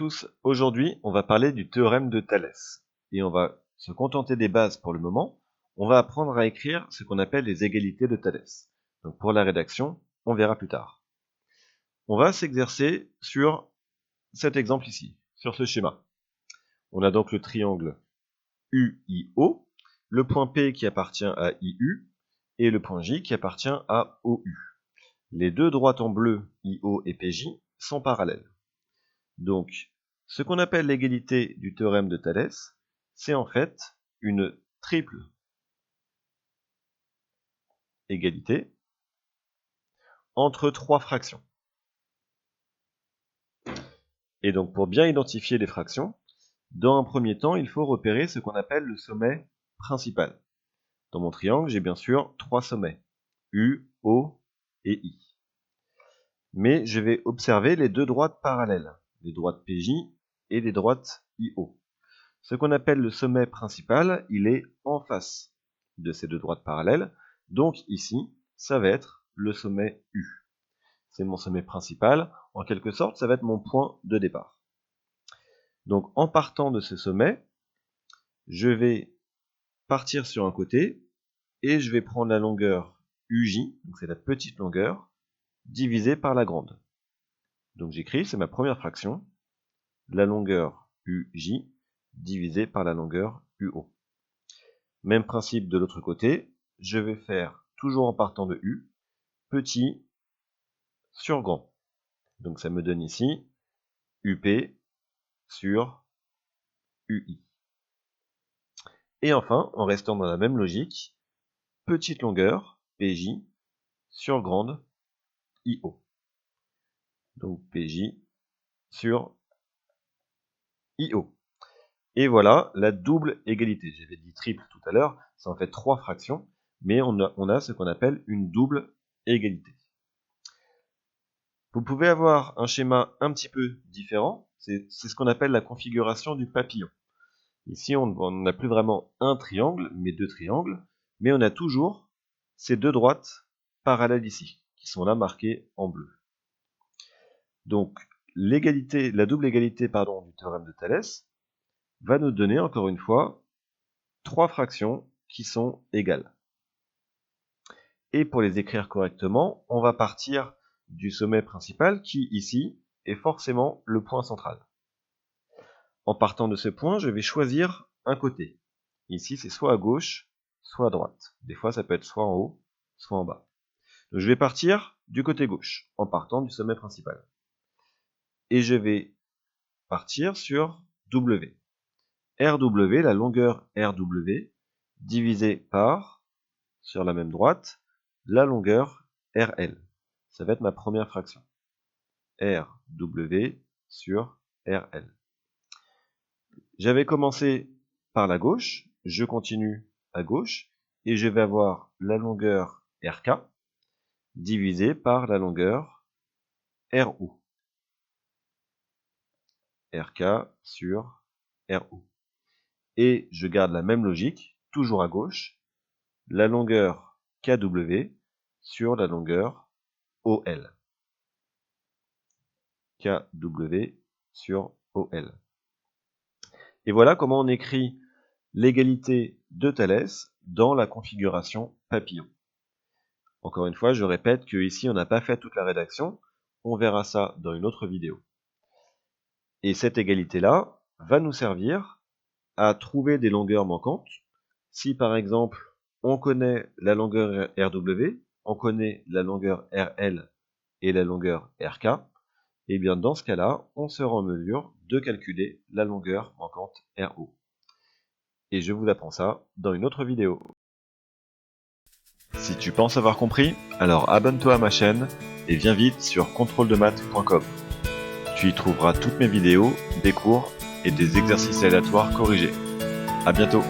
tous, aujourd'hui on va parler du théorème de Thalès. Et on va se contenter des bases pour le moment. On va apprendre à écrire ce qu'on appelle les égalités de Thalès. Donc pour la rédaction, on verra plus tard. On va s'exercer sur cet exemple ici, sur ce schéma. On a donc le triangle UIO, le point P qui appartient à IU, et le point J qui appartient à OU. Les deux droites en bleu, IO et PJ, sont parallèles. Donc, ce qu'on appelle l'égalité du théorème de Thalès, c'est en fait une triple égalité entre trois fractions. Et donc, pour bien identifier les fractions, dans un premier temps, il faut repérer ce qu'on appelle le sommet principal. Dans mon triangle, j'ai bien sûr trois sommets, U, O et I. Mais je vais observer les deux droites parallèles, les droites PJ et les droites IO. Ce qu'on appelle le sommet principal, il est en face de ces deux droites parallèles, donc ici, ça va être le sommet U. C'est mon sommet principal, en quelque sorte, ça va être mon point de départ. Donc en partant de ce sommet, je vais partir sur un côté, et je vais prendre la longueur UJ, donc c'est la petite longueur, divisée par la grande. Donc j'écris, c'est ma première fraction, la longueur UJ divisée par la longueur UO. Même principe de l'autre côté, je vais faire, toujours en partant de U, petit sur grand. Donc ça me donne ici UP sur UI. Et enfin, en restant dans la même logique, petite longueur, PJ, sur grande, IO. Donc PJ sur IO. Et voilà la double égalité. J'avais dit triple tout à l'heure, ça en fait trois fractions, mais on a ce qu'on appelle une double égalité. Vous pouvez avoir un schéma un petit peu différent, c'est ce qu'on appelle la configuration du papillon. Ici, on n'a plus vraiment un triangle, mais deux triangles, mais on a toujours ces deux droites parallèles ici, qui sont là marquées en bleu. Donc, la double égalité du théorème de Thalès va nous donner, encore une fois, trois fractions qui sont égales. Et pour les écrire correctement, on va partir du sommet principal qui, ici, est forcément le point central. En partant de ce point, je vais choisir un côté. Ici, c'est soit à gauche, soit à droite. Des fois, ça peut être soit en haut, soit en bas. Donc, je vais partir du côté gauche, en partant du sommet principal. Et je vais partir sur W. RW, la longueur RW, divisée par, sur la même droite, la longueur RL. Ça va être ma première fraction. RW sur RL. J'avais commencé par la gauche, je continue à gauche, et je vais avoir la longueur RK divisée par la longueur RO. RK sur RO. Et je garde la même logique, toujours à gauche, la longueur KW sur la longueur OL. KW sur OL. Et voilà comment on écrit l'égalité de Thalès dans la configuration papillon. Encore une fois, je répète que ici on n'a pas fait toute la rédaction, on verra ça dans une autre vidéo. Et cette égalité-là va nous servir à trouver des longueurs manquantes. Si par exemple, on connaît la longueur RW, on connaît la longueur RL et la longueur RK, et bien dans ce cas-là, on sera en mesure de calculer la longueur manquante RO. Et je vous apprends ça dans une autre vidéo. Si tu penses avoir compris, alors abonne-toi à ma chaîne et viens vite sur contrôledemaths.com. Tu y trouveras toutes mes vidéos, des cours et des exercices aléatoires corrigés. À bientôt.